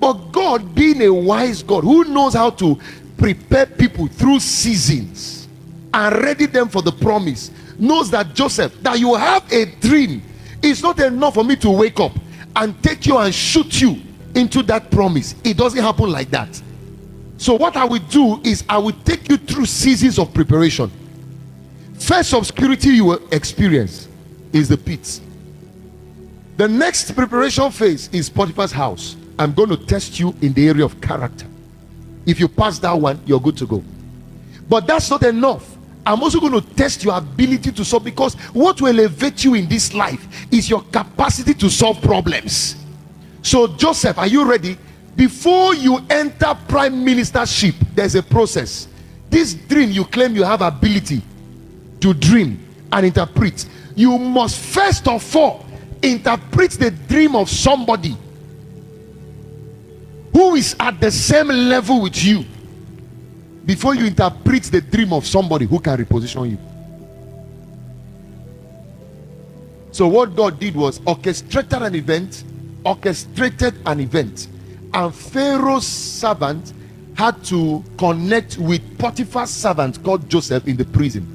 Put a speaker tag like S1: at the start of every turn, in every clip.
S1: But God, being a wise God who knows how to prepare people through seasons and ready them for the promise, knows that Joseph, that you have a dream, it's not enough for me to wake up and take you and shoot you into that promise. It doesn't happen like that. So what I will do is I will take you through seasons of preparation. First obscurity you will experience is the pit. The next preparation phase is Potiphar's house. I'm going to test you in the area of character. If you pass that one, you're good to go. But that's not enough. I'm also going to test your ability to solve, because what will elevate you in this life is your capacity to solve problems. So Joseph, are you ready? Before you enter prime ministership, there's a process. This dream you claim you have ability to dream and interpret, you must first of all interpret the dream of somebody who is at the same level with you before you interpret the dream of somebody who can reposition you. So what God did was orchestrated an event, and Pharaoh's servant had to connect with Potiphar's servant called Joseph in the prison.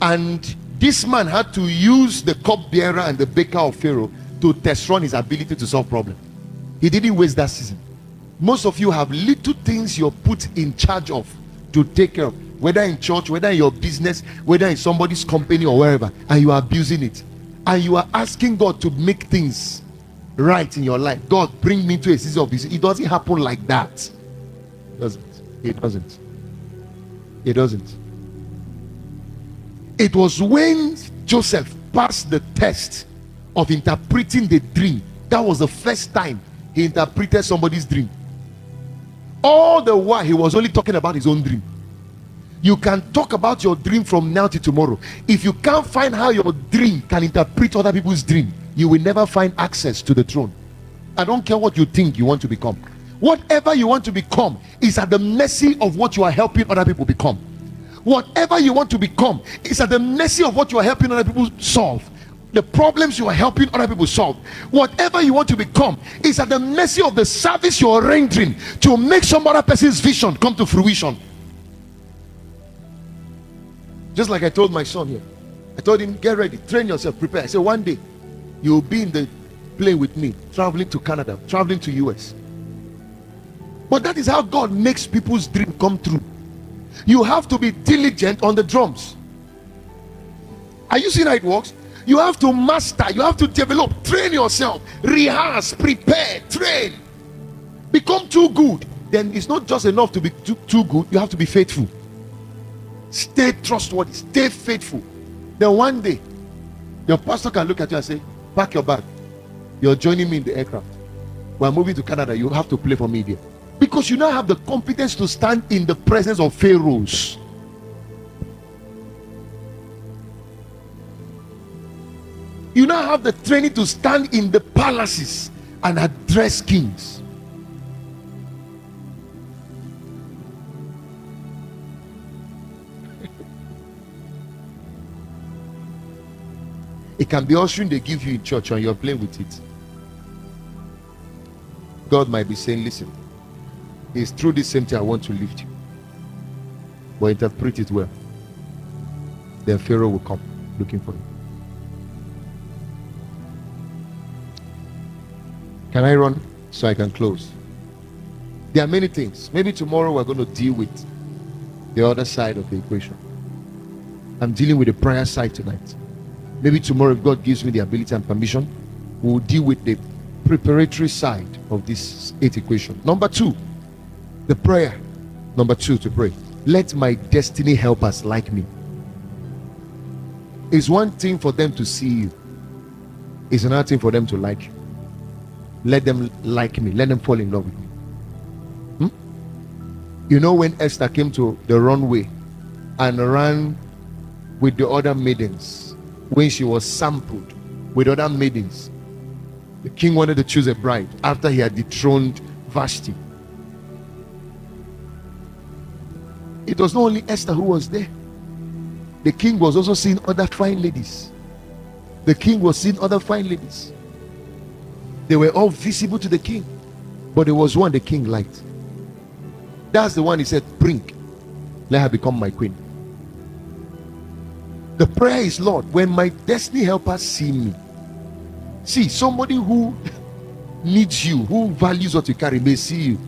S1: And this man had to use the cupbearer and the baker of Pharaoh to test run his ability to solve problems. He didn't waste that season. Most of you have little things you're put in charge of to take care of, whether in church, whether in your business, whether in somebody's company or wherever, and you are abusing it. And you are asking God to make things right in your life. God, bring me to a season of this. It doesn't happen like that. It doesn't. It was when Joseph passed the test of interpreting the dream, that was the first time he interpreted somebody's dream. All the while he was only talking about his own dream. You can talk about your dream from now to tomorrow. If you can't find how your dream can interpret other people's dream, you will never find access to the throne. I don't care what you think you want to become. Whatever you want to become is at the mercy of what you are helping other people become. Whatever you want to become is at the mercy of what you are helping other people solve. The problems you are helping other people solve. Whatever you want to become is at the mercy of the service you are rendering to make some other person's vision come to fruition. Just like I told my son here, I told him, get ready, train yourself, prepare. I said, one day you'll be in the plane with me, traveling to Canada, traveling to US. But that is how God makes people's dream come true. You have to be diligent on the drums. Are you seeing how it works? You have to master, you have to develop, train yourself, rehearse, prepare, train, become too good. Then it's not just enough to be too good, you have to be faithful. Stay trustworthy, stay faithful. Then one day your pastor can look at you and say, pack your bag, you're joining me in the aircraft, we're moving to Canada, you have to play for me there. Because you now have the competence to stand in the presence of pharaohs. You now have the training to stand in the palaces and address kings. It can be ushering they give you in church and you're playing with it. God might be saying, listen, it's through this same thing I want to lift you, but interpret it well. Then Pharaoh will come looking for you. Can I run so I can close? There are many things. Maybe tomorrow we're going to deal with the other side of the equation. I'm dealing with the prayer side tonight. Maybe tomorrow, if God gives me the ability and permission, we'll deal with the preparatory side of this 8 equation. Number 2, the prayer. Number 2, to pray. Let my destiny helpers like me. It's one thing for them to see you. It's another thing for them to like you. Let them like me. Let them fall in love with me. You know, when Esther came to the runway and ran with the other maidens, when she was sampled with other maidens, the king wanted to choose a bride after he had dethroned Vashti. It was not only Esther who was there. The king was also seeing other fine ladies. The king was seeing other fine ladies. They were all visible to the king, but there was one the king liked. That's the one he said, bring, let her become my queen. The prayer is, Lord, when my destiny helpers see me, see somebody who needs you, who values what you carry, may see you.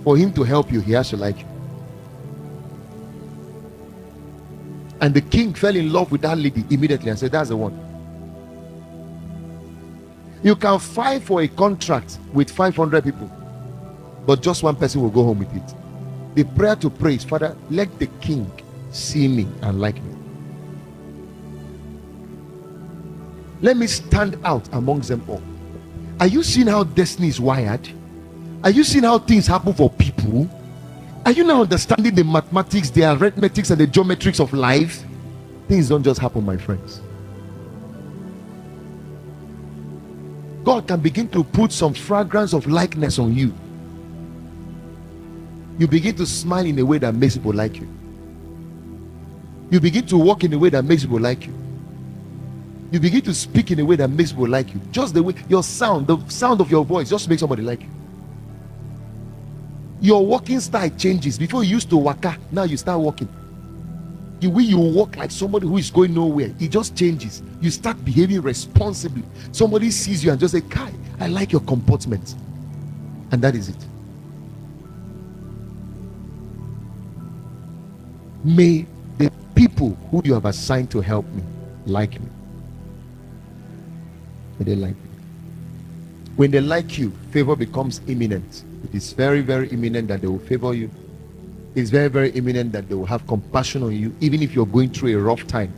S1: For him to help you, he has to like you. And the king fell in love with that lady immediately and said, that's the one. You can fight for a contract with 500 people, but just one person will go home with it. The prayer to pray is, Father, let the king see me and like me. Let me stand out amongst them all. Are you seeing how destiny is wired? Are you seeing how things happen for people? Are you now understanding the mathematics, the arithmetics, and the geometrics of life? Things don't just happen, my friends. God can begin to put some fragrance of likeness on you. You begin to smile in a way that makes people like you. You begin to walk in a way that makes people like you. You begin to speak in a way that makes people like you. Just the way your sound, the sound of your voice just makes somebody like you. Your walking style changes. Before you used to waka, now you start walking. The way you walk like somebody who is going nowhere, it just changes. You start behaving responsibly. Somebody sees you and just say, Kai, I like your comportment. And that is it. May the people who you have assigned to help me like me. May they like me. When they like you, favor becomes imminent. It is very, very imminent that they will favor you. It's very, very imminent that they will have compassion on you, even if you're going through a rough time.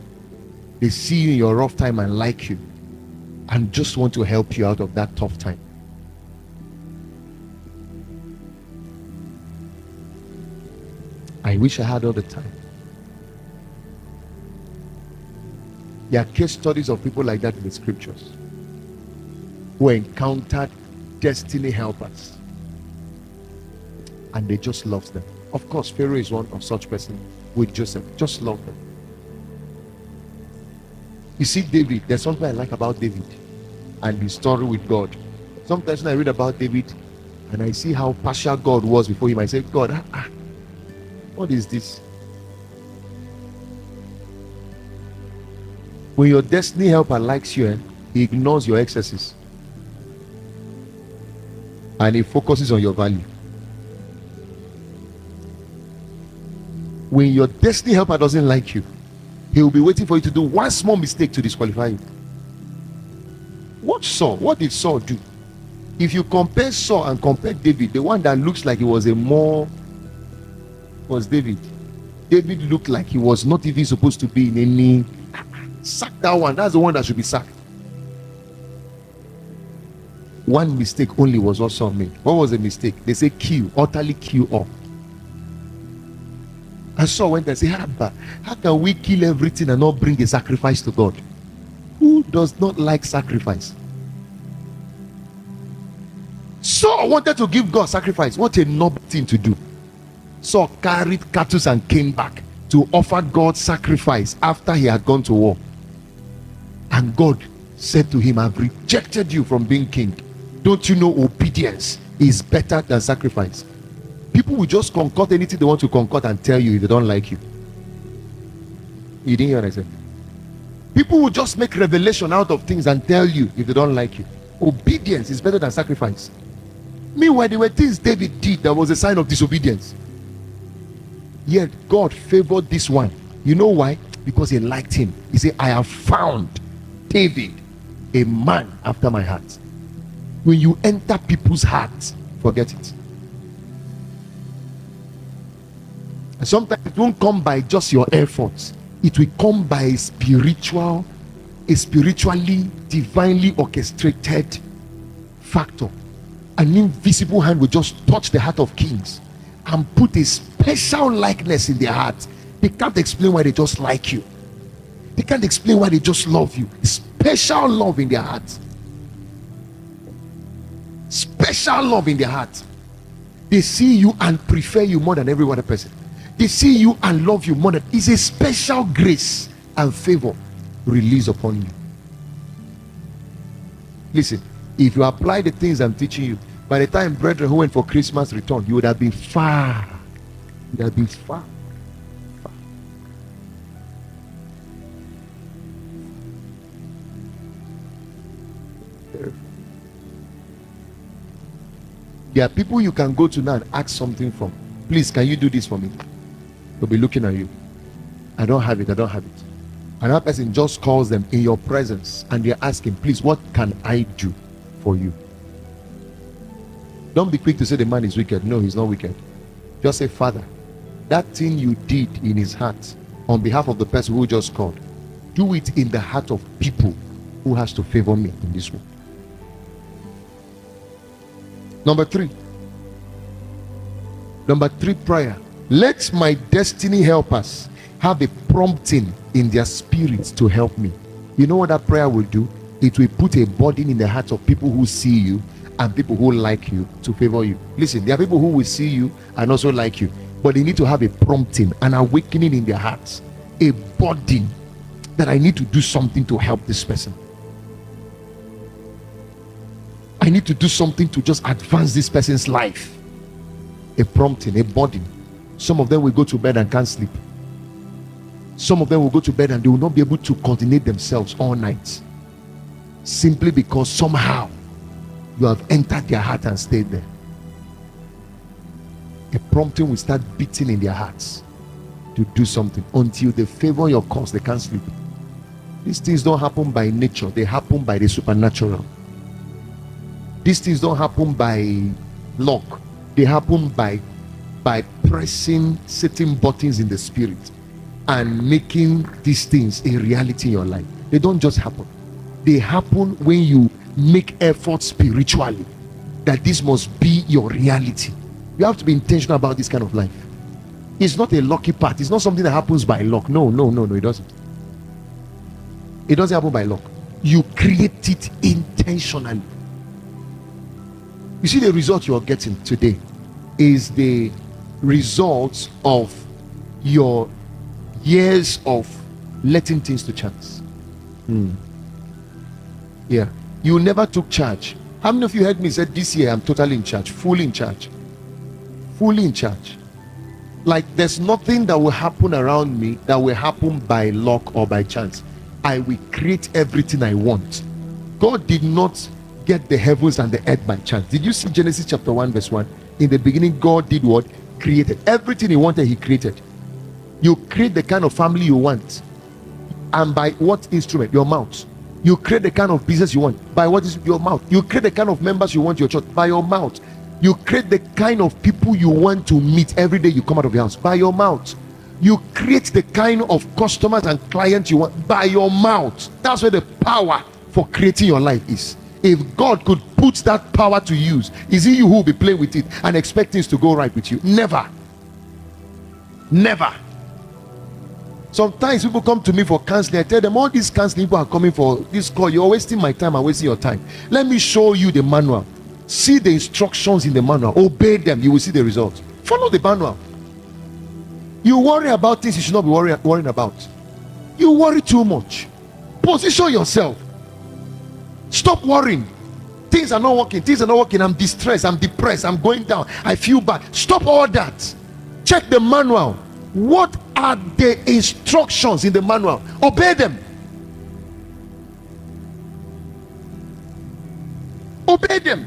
S1: They see you in your rough time and like you, and just want to help you out of that tough time. I wish I had all the time. There are case studies of people like that in the scriptures who encountered destiny helpers and they just loved them. Of course, Pharaoh is one of such person with Joseph. Just love them. You see, David, there's something I like about David and his story with God. Sometimes when I read about David and I see how partial God was before him, I say, God, what is this? When your destiny helper likes you, he ignores your excesses and he focuses on your value. When your destiny helper doesn't like you, he will be waiting for you to do one small mistake to disqualify you. Watch Saul. What did Saul do? If you compare Saul and compare David, the one that looks like he was was David. David looked like he was not even supposed to be in any. Sack that one. That's the one that should be sacked. One mistake only was what Saul made. What was the mistake? They say kill, utterly kill all. And Saul went and said, Abah, how can we kill everything and not bring a sacrifice to God? Who does not like sacrifice? Saul wanted to give God sacrifice. What a noble thing to do. Saul carried cattle and came back to offer God sacrifice after he had gone to war. And God said to him, I've rejected you from being king. Don't you know obedience is better than sacrifice? People will just concoct anything they want to concoct and tell you if they don't like you. You didn't hear what I said? People will just make revelation out of things and tell you if they don't like you. Obedience is better than sacrifice. Meanwhile, there were things David did that was a sign of disobedience. Yet God favored this one. You know why? Because he liked him. He said, I have found David, a man after my heart. When you enter people's hearts, forget it. And sometimes it won't come by just your efforts. It will come by a spiritually, divinely orchestrated factor. An invisible hand will just touch the heart of kings and put a special likeness in their heart. They can't explain why they just like you. They can't explain why they just love you. Special love in their heart. Special love in their heart. They see you and prefer you more than every other person. They see you and love you more than. It's a special grace and favor released upon you. Listen, If you apply the things I'm teaching you, by the time brethren who went for Christmas return, you would have been far. You would have been far. There are people you can go to now and ask something from. Please, can you do this for me? They'll be looking at you. I don't have it. Another person just calls them in your presence and they're asking, please, what can I do for you? Don't be quick to say the man is wicked. No, he's not wicked. Just say, Father, that thing you did in his heart on behalf of the person who just called, do it in the heart of people who has to favor me in this world. Number three prayer. Let my destiny helpers have a prompting in their spirits to help me. You know what that prayer will do? It will put a burden in the hearts of people who see you and people who like you to favor you. Listen, there are people who will see you and also like you, but they need to have a prompting, an awakening in their hearts, a burden that I need to do something to help this person. I need to do something to just advance this person's life. A prompting, a burden. Some of them will go to bed and can't sleep. Some of them will go to bed and they will not be able to coordinate themselves all night, simply because somehow you have entered their heart and stayed there. A prompting will start beating in their hearts to do something. Until they favor your cause, they can't sleep. These things don't happen by nature, they happen by the supernatural. These things don't happen by luck, they happen by pressing certain buttons in the spirit and making these things a reality in your life. They don't just happen. They happen when you make effort spiritually that this must be your reality. You have to be intentional about this kind of life. It's not a lucky part. It's not something that happens by luck. No, it doesn't. It doesn't happen by luck. You create it intentionally. You see, the result you're getting today is the result of your years of letting things to chance. Yeah, you never took charge. How many of you heard me say this year I'm totally in charge, fully in charge, like there's nothing that will happen around me that will happen by luck or by chance. I will create everything I want. God did not get the heavens and the earth by chance. Did you see Genesis chapter 1 verse 1? In the beginning God did what? Created. Everything he wanted, he created. You create the kind of family you want, and by what instrument? Your mouth. You create the kind of business you want, by what is your mouth. You create the kind of members you want your church, by your mouth. You create the kind of people you want to meet every day you come out of your house, by your mouth. You create the kind of customers and clients you want by your mouth. That's where the power for creating your life is. If God could put that power to use, is it you who will be playing with it and expect things to go right with you? Never. Sometimes people come to me for counseling. I tell them, all these counseling people are coming for this call. You're wasting my time. I'm wasting your time. Let me show you the manual. See the instructions in the manual. Obey them. You will see the results. Follow the manual. You worry about things you should not be worrying about. You worry too much. Position yourself. Stop worrying. Things are not working. I'm distressed. I'm depressed. I'm going down. I feel bad. Stop all that. Check the manual. What are the instructions in the manual? Obey them. Obey them.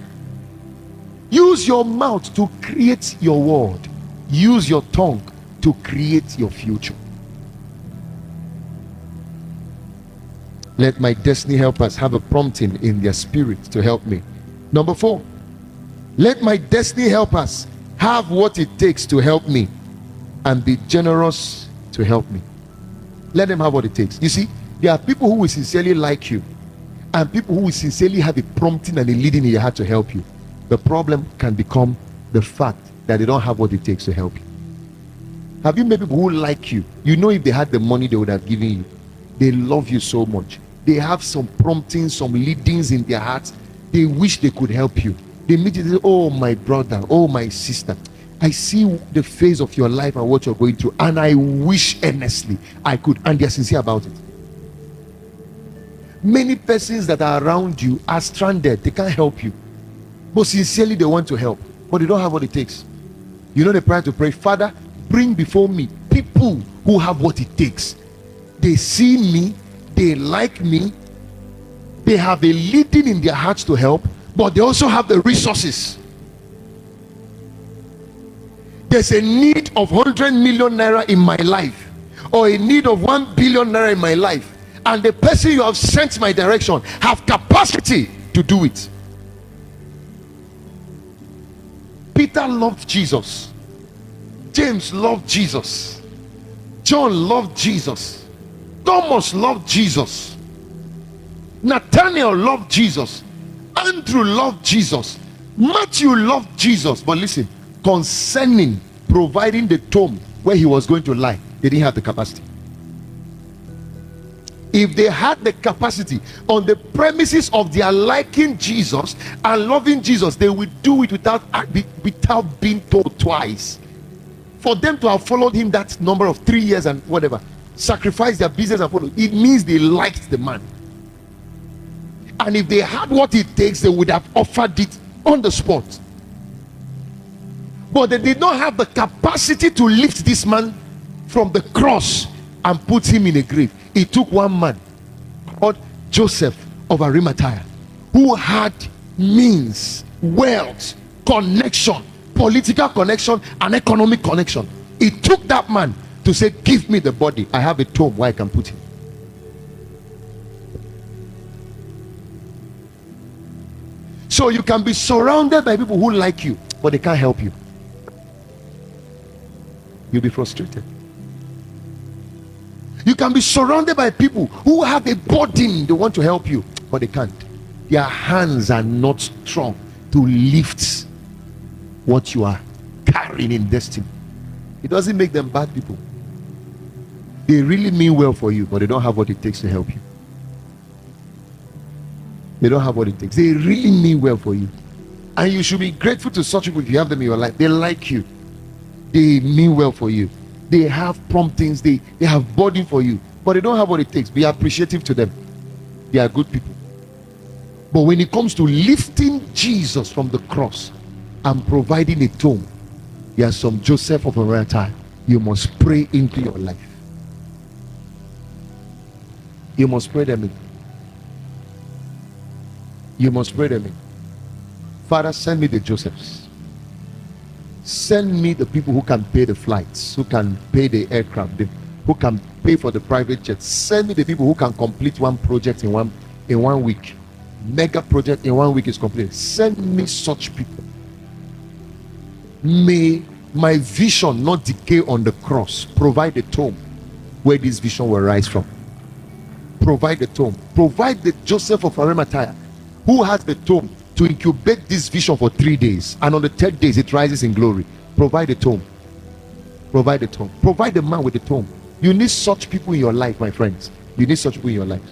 S1: Use your mouth to create your world. Use your tongue to create your future. Let my destiny helpers have a prompting in their spirit to help me. Number 4, let my destiny helpers have what it takes to help me and be generous to help me. Let them have what it takes. You see, there are people who will sincerely like you and people who will sincerely have a prompting and a leading in your heart to help you. The problem can become the fact that they don't have what it takes to help you. Have you met people who like you? You know, if they had the money they would have given you. They love you so much. They have some promptings, some leadings in their hearts. They wish they could help you. They meet you and say, oh my brother, oh my sister, I see the phase of your life and what you're going through, and I wish earnestly I could, and they're sincere about it. Many persons that are around you are stranded, they can't help you, but sincerely they want to help, but they don't have what it takes. You know the prayer to pray, Father, bring before me people who have what it takes. They see me, they like me, they have a leading in their hearts to help, but they also have the resources. There's a need of 100 million naira in my life, or a need of 1 billion naira in my life, and the person you have sent my direction have capacity to do it. Peter loved Jesus, James loved Jesus, John loved Jesus, Thomas loved Jesus, Nathaniel loved Jesus, Andrew loved Jesus, Matthew loved Jesus. But listen, concerning providing the tomb where he was going to lie, they didn't have the capacity. If they had the capacity on the premises of their liking Jesus and loving Jesus, they would do it without being told twice. For them to have followed him that number of 3 years and whatever, sacrifice their business and follow, it means they liked the man. And if they had what it takes, they would have offered it on the spot. But they did not have the capacity to lift this man from the cross and put him in a grave. It took one man called Joseph of Arimathea, who had means, wealth, connection, political connection, and economic connection. It took that man to say, give me the body, I have a tomb where I can put him. So you can be surrounded by people who like you, but they can't help you. You'll be frustrated. You can be surrounded by people who have a burden, they want to help you, but they can't. Their hands are not strong to lift what you are carrying in destiny. It doesn't make them bad people. They really mean well for you, but they don't have what it takes to help you. They don't have what it takes. They really mean well for you, and you should be grateful to such people if you have them in your life. They like you, they mean well for you, they have promptings, they have burden for you, but they don't have what it takes. Be appreciative to them. They are good people. But when it comes to lifting Jesus from the cross and providing a tomb, there are some Joseph of Arimathea you must pray into your life. You must pray them in. You must pray them in. Father, send me the Josephs. Send me the people who can pay the flights, who can pay the aircraft, who can pay for the private jets. Send me the people who can complete one project in one week. Mega project in 1 week is completed. Send me such people. May my vision not decay on the cross. Provide a tomb where this vision will rise from. Provide the tomb. Provide the Joseph of Arimathea who has the tomb to incubate this vision for 3 days, and on the 3rd day it rises in glory. Provide the tomb. Provide the tomb. Provide the man with the tomb. You need such people in your life, my friends. You need such people in your life.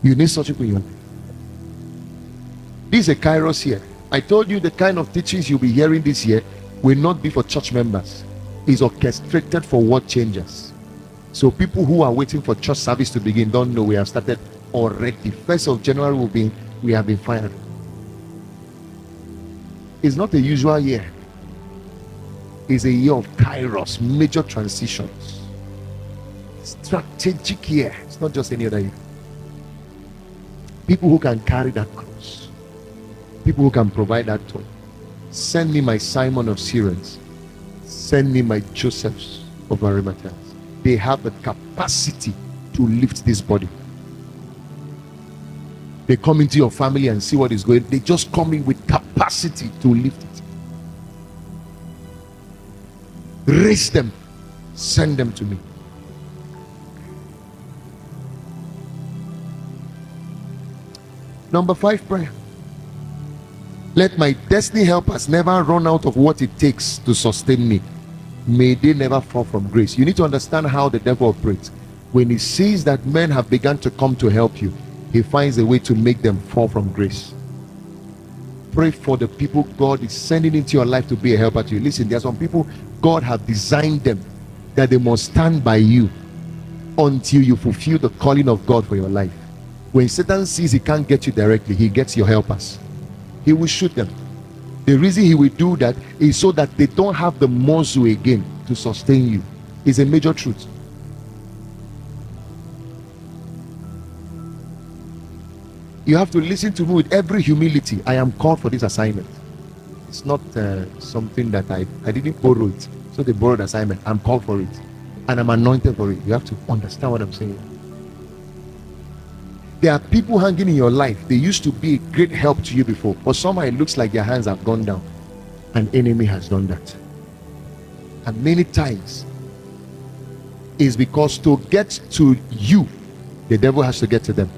S1: You need such people in your life. This is a Kairos here. I told you the kind of teachings you'll be hearing this year will not be for church members. It's orchestrated for world changers. So people who are waiting for church service to begin don't know we have started already. 1st of January we have been fired. It's not a usual year. It's a year of Kairos, major transitions, strategic year. It's not just any other year. People who can carry that cross, people who can provide that tool. Send me my Simon of Syrians. Send me my Josephs of Arimathea. They have the capacity to lift this body. They come into your family and see what is going. They just come in with capacity to lift it. Raise them. Send them to me. Number 5 prayer. Let my destiny helpers never run out of what it takes to sustain me. May they never fall from grace. You need to understand how the devil operates. When he sees that men have begun to come to help you, he finds a way to make them fall from grace. Pray for the people God is sending into your life to be a helper to you. Listen, there are some people God have designed them that they must stand by you. until you fulfill the calling of God for your life. When Satan sees he can't get you directly, he gets your helpers. He will shoot them. The reason he will do that is so that they don't have the muscle again to sustain you. It's a major truth. You have to listen to me with every humility. I am called for this assignment. It's not something that I didn't borrow it. So they borrowed assignment. I'm called for it. And I'm anointed for it. You have to understand what I'm saying. There are people hanging in your life. They used to be a great help to you before. But somehow it looks like their hands have gone down. An enemy has done that. And many times is because to get to you, the devil has to get to them.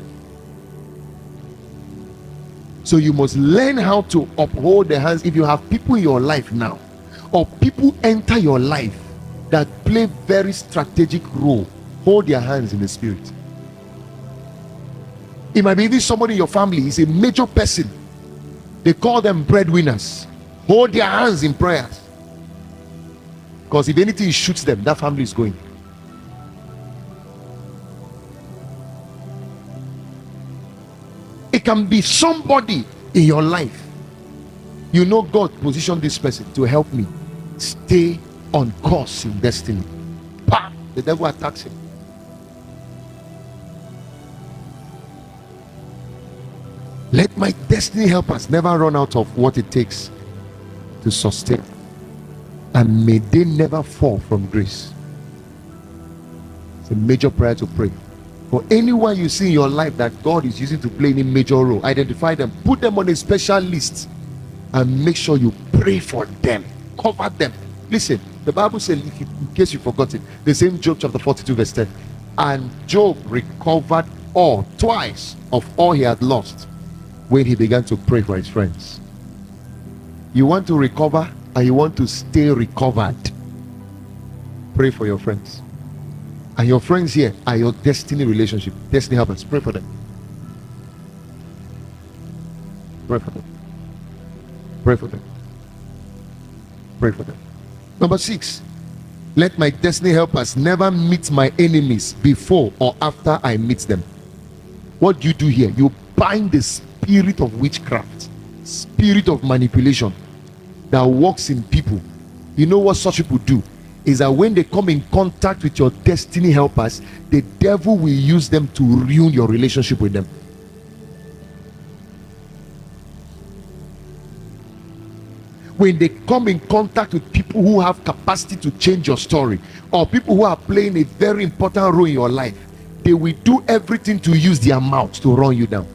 S1: So you must learn how to uphold the hands. If you have people in your life now, or people enter your life that play very strategic role, hold their hands in the spirit. It might be even somebody in your family is a major person. They call them breadwinners. Hold their hands in prayers. Because if anything shoots them, that family is going. It can be somebody in your life. You know God positioned this person to help me stay on course in destiny. Bah! The devil attacks him. Let my destiny helpers never run out of what it takes to sustain, and may they never fall from grace. It's a major prayer to pray. For anyone you see in your life that God is using to play any major role, identify them, put them on a special list, and make sure you pray for them, cover them. Listen, the Bible says, in case you forgot it, the same Job chapter 42 verse 10, and Job recovered twice of all he had lost when he began to pray for his friends. You want to recover and you want to stay recovered, pray for your friends. And your friends here are your destiny relationship, destiny helpers. Pray for them. Pray for them. Pray for them. Pray for them. Number 6, let my destiny helpers never meet my enemies before or after I meet them. What do you do here? You bind the spirit of witchcraft, spirit of manipulation that works in people. You know what such people do? Is that when they come in contact with your destiny helpers, the devil will use them to ruin your relationship with them. When they come in contact with people who have capacity to change your story, or people who are playing a very important role in your life, they will do everything to use their mouth to run you down.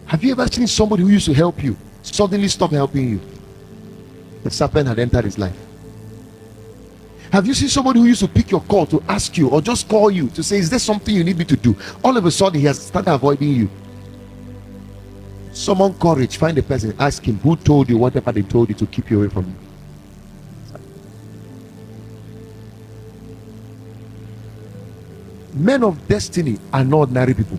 S1: Have you ever seen somebody who used to help you suddenly stop helping you? The serpent had entered his life. Have you seen somebody who used to pick your call to ask you, or just call you to say, is there something you need me to do? All of a sudden he has started avoiding you. Summon courage, find the person, ask him who told you whatever they told you to keep you away from you. Men of destiny are not ordinary people.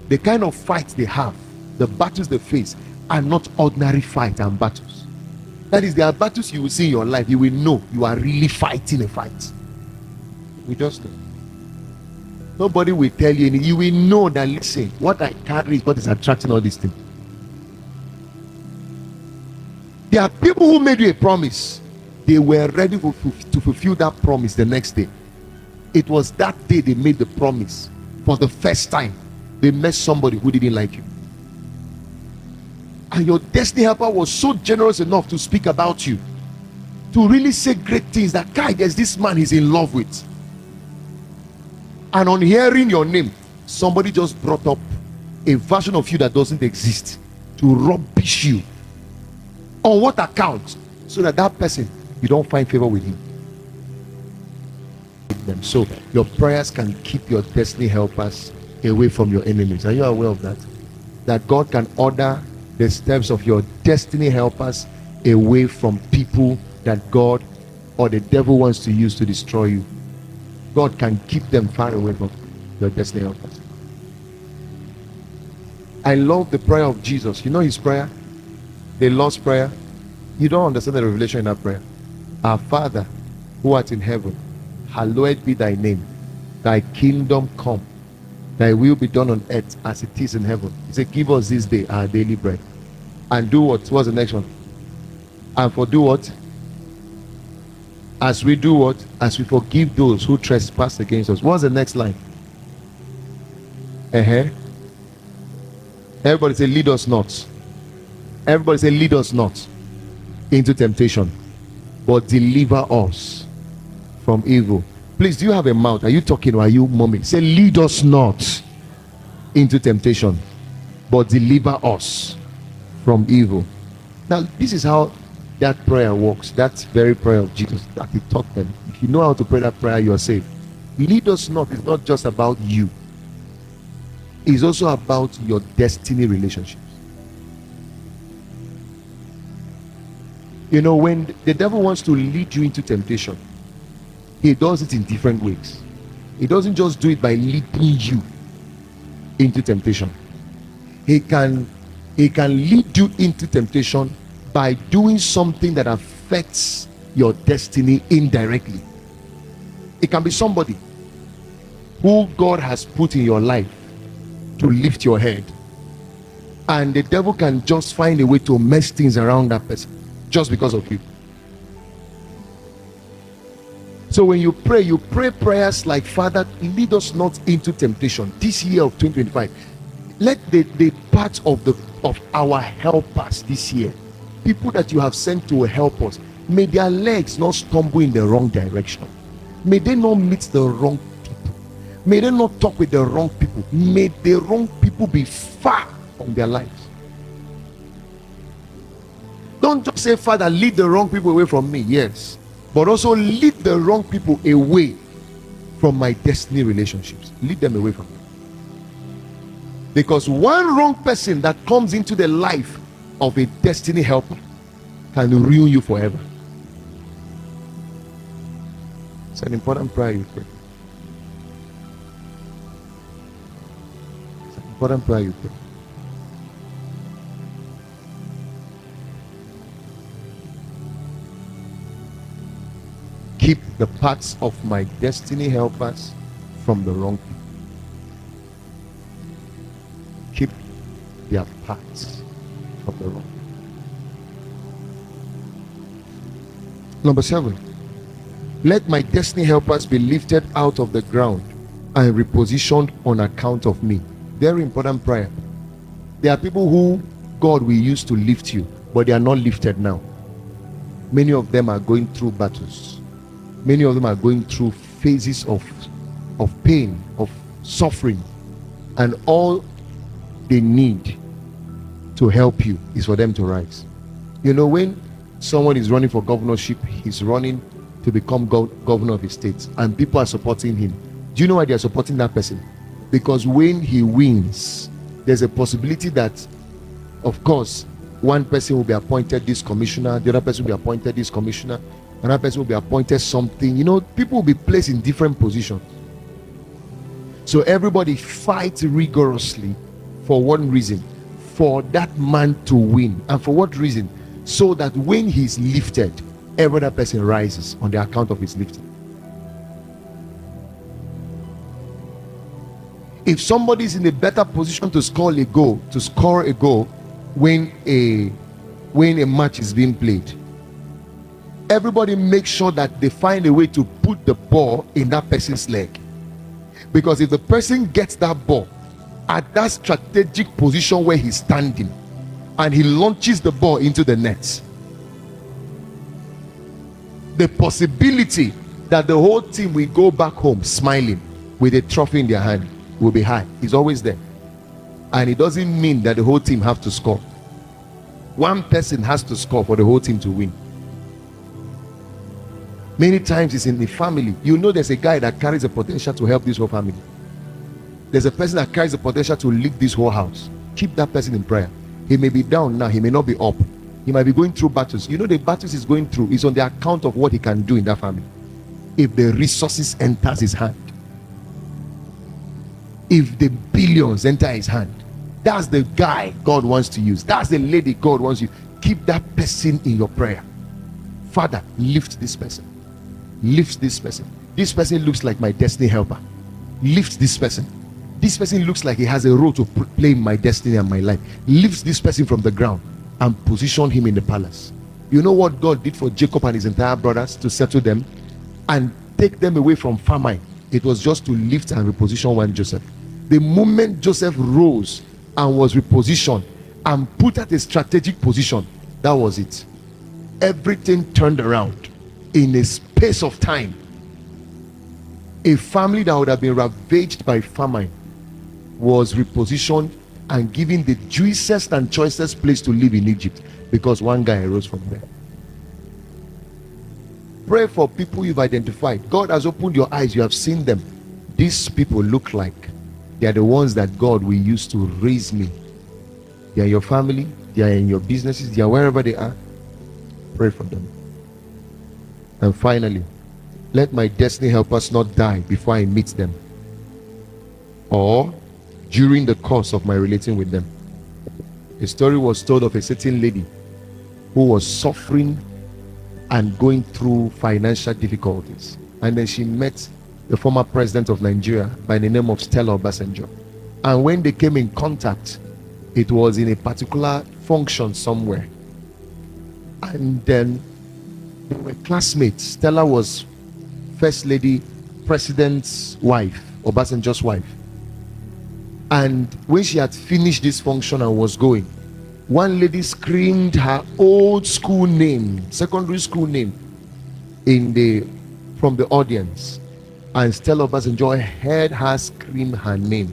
S1: The kind of fights they have, the battles they face, are not ordinary fights and battles. That is, there are battles you will see in your life. You will know you are really fighting a fight. We just know. Nobody will tell you anything. You will know that, listen, what I carry is what is attracting all these things. There are people who made you a promise. They were ready to fulfill that promise the next day. It was that day they made the promise. For the first time, they met somebody who didn't like you. And your destiny helper was so generous enough to speak about you, to really say great things, that guy, there's this man he's in love with. And on hearing your name, somebody just brought up a version of you that doesn't exist to rubbish you. On what account? So that that person, you don't find favor with him. So your prayers can keep your destiny helpers away from your enemies. Are you aware of that? That God can order the steps of your destiny helpers away from people that God or the devil wants to use to destroy you. God can keep them far away from your destiny helpers. I love the prayer of Jesus. You know his prayer? The Lord's prayer. You don't understand the revelation in that prayer. Our Father who art in heaven, hallowed be thy name. Thy kingdom come. Thy will be done on earth as it is in heaven. He said, give us this day our daily bread. And do what? What's the next one? And for do what? As we do what? As we forgive those who trespass against us. What's the next line? Everybody say, lead us not. Everybody say, lead us not into temptation, but deliver us from evil. Please, do you have a mouth? Are you talking or are you mumbling? Say, lead us not into temptation, but deliver us from evil. Now, this is how that prayer works. That very prayer of Jesus that he taught them. If you know how to pray that prayer, you are saved. Lead us not is not just about you. It's also about your destiny relationships. You know, when the devil wants to lead you into temptation, he does it in different ways. He doesn't just do it by leading you into temptation. He can lead you into temptation by doing something that affects your destiny indirectly. It can be somebody who God has put in your life to lift your head, and the devil can just find a way to mess things around that person just because of you. So when you pray prayers like, Father, lead us not into temptation this year of 2025. Let the part of our helpers this year, people that you have sent to help us, may their legs not stumble in the wrong direction. May they not meet the wrong people. May they not talk with the wrong people. May the wrong people be far from their lives. Don't just say, Father, lead the wrong people away from me. Yes, but also lead the wrong people away from my destiny relationships. Lead them away from me. Because one wrong person that comes into the life of a destiny helper can ruin you forever. It's an important prayer you pray. It's an important prayer you pray. Keep the paths of my destiny helpers from the wrong people. Keep their paths from the wrong people. Number 7, let my destiny helpers be lifted out of the ground and repositioned on account of me. Very important prayer. There are people who God will use to lift you, but they are not lifted now. Many of them are going through battles. Many of them are going through phases of pain, of suffering, and all they need to help you is for them to rise. You know, when someone is running for governorship, he's running to become governor of his state, and people are supporting him. Do you know why they are supporting that person? Because when he wins, there's a possibility that, of course, one person will be appointed this commissioner, the other person will be appointed this commissioner, another person will be appointed something. You know, people will be placed in different positions. So everybody fights rigorously for one reason, for that man to win. And for what reason? So that when he's lifted, every other person rises on the account of his lifting. If somebody is in a better position to score a goal when a match is being played, everybody makes sure that they find a way to put the ball in that person's leg. Because if the person gets that ball at that strategic position where he's standing and he launches the ball into the net, the possibility that the whole team will go back home smiling with a trophy in their hand will be high. It's always there. And it doesn't mean that the whole team have to score. One person has to score for the whole team to win. Many times it's in the family. You know, there's a guy that carries the potential to help this whole family. There's a person that carries the potential to lead this whole house. Keep that person in prayer. He may be down now, he may not be up. He might be going through battles. You know, the battles he's going through is on the account of what he can do in that family. If the resources enters his hand, if the billions enter his hand, that's the guy God wants to use. That's the lady God wants you. Keep that person in your prayer. Father, lift this person. Lift this person. This person looks like my destiny helper. Lift this person. This person looks like he has a role to play in my destiny and my life. Lift this person from the ground and position him in the palace. You know what God did for Jacob and his entire brothers to settle them and take them away from famine? It was just to lift and reposition one Joseph. The moment Joseph rose and was repositioned and put at a strategic position, that was it. Everything turned around in a space of time. A family that would have been ravaged by famine was repositioned and given the juiciest and choicest place to live in Egypt because one guy arose from there. Pray for people you've identified. God has opened your eyes, you have seen them. These people look like they are the ones that God will use to raise me. They are your family, they are in your businesses, they are wherever they are. Pray for them. And finally, let my destiny helpers not die before I meet them or during the course of my relating with them. A story was told of a certain lady who was suffering and going through financial difficulties, and then she met the former president of Nigeria by the name of Stella Obasanjo. And when they came in contact, it was in a particular function somewhere, and then they were classmates. Stella was First Lady President's wife, Obasanjo's wife. And when she had finished this function and was going, one lady screamed her old school name, secondary school name, from the audience. And Stella Obasanjo heard her scream her name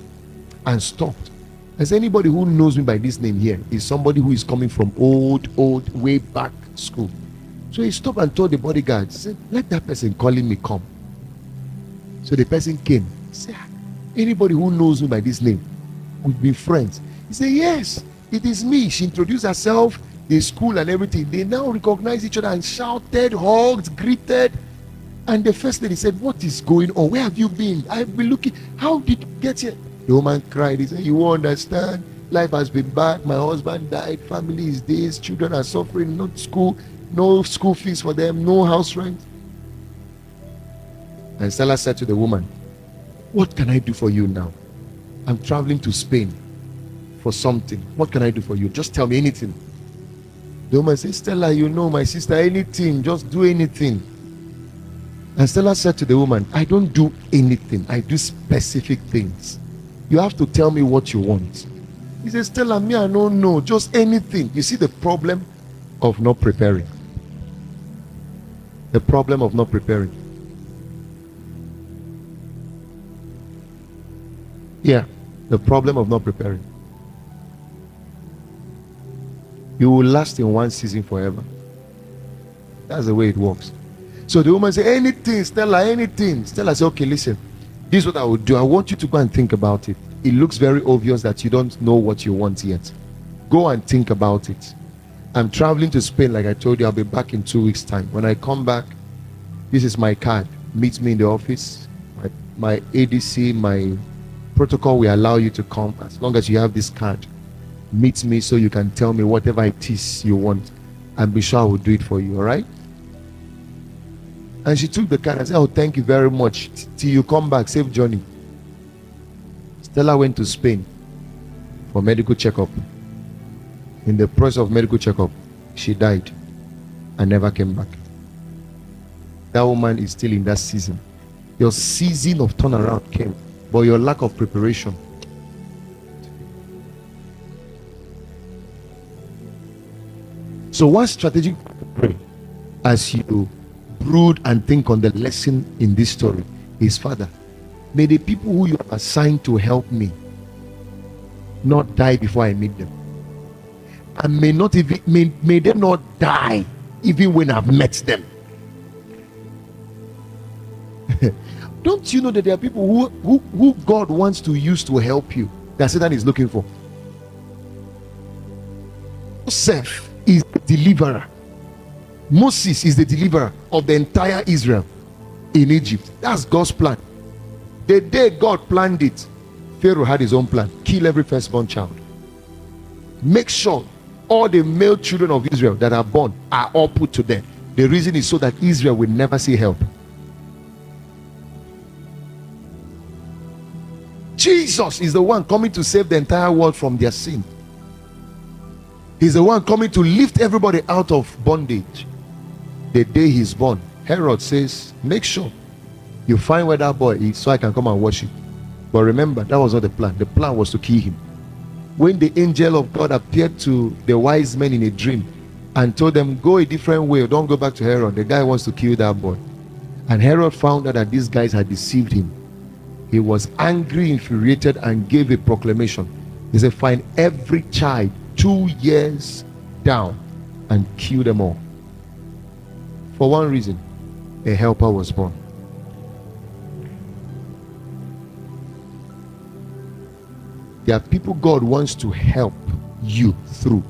S1: and stopped. As anybody who knows me by this name here is somebody who is coming from old, way back school. So he stopped and told the bodyguard, he said, let that person calling me come. So the person came. He said, anybody who knows me by this name would be friends. He said, yes, it is me. She introduced herself, the school and everything. They now recognize each other and shouted, hugged, greeted. And the first lady said, what is going on? Where have you been? I've been looking. How did you get here? The woman cried. He said, you won't understand. Life has been bad. My husband died. Family is this. Children are suffering. No school fees for them. No house rent. And Stella said to the woman, what can I do for you now? I'm traveling to Spain for something. What can I do for you? Just tell me anything. The woman said, Stella, you know my sister, anything, just do anything. And Stella said to the woman, I don't do anything. I do specific things. You have to tell me what you want. He said, Stella, me, I don't know, just anything. You see the problem of not preparing. The problem of not preparing. Yeah, the problem of not preparing. You will last in one season forever. That's the way it works. So the woman said, anything, Stella, anything. Stella said, okay, listen, this is what I would do. I want you to go and think about it. It looks very obvious that you don't know what you want yet. Go and think about it. I'm traveling to Spain, like I told you. I'll be back in 2 weeks' time. When I come back, this is my card. Meet me in the office. My ADC, my protocol will allow you to come as long as you have this card. Meet me so you can tell me whatever it is you want, and be sure I will do it for you. All right? And she took the card and said, oh, thank you very much. Till you come back, safe journey. Stella went to Spain for medical checkup. In the process of medical checkup, she died and never came back. That woman is still in that season. Your season of turnaround came, but your lack of preparation. So one strategic prayer as you brood and think on the lesson in this story is, Father, may the people who you have assigned to help me not die before I meet them, and may they not die even when I've met them. Don't you know that there are people who God wants to use to help you that Satan is looking for? Joseph is the deliverer. Moses is the deliverer of the entire Israel in Egypt. That's God's plan. The day God planned it, Pharaoh had his own plan. Kill every firstborn child. Make sure all the male children of Israel that are born are all put to death. The reason is so that Israel will never see help. Jesus is the one coming to save the entire world from their sin. He's the one coming to lift everybody out of bondage. The day he's born, Herod says, make sure you find where that boy is so I can come and worship. But remember, that was not the plan. The plan was to kill him. When the angel of God appeared to the wise men in a dream and told them, go a different way, don't go back to Herod, the guy wants to kill that boy. And Herod found out that these guys had deceived him. He was angry, infuriated, and gave a proclamation. He said, find every child 2 years down and kill them all. For one reason, a helper was born. There are people God wants to help you through.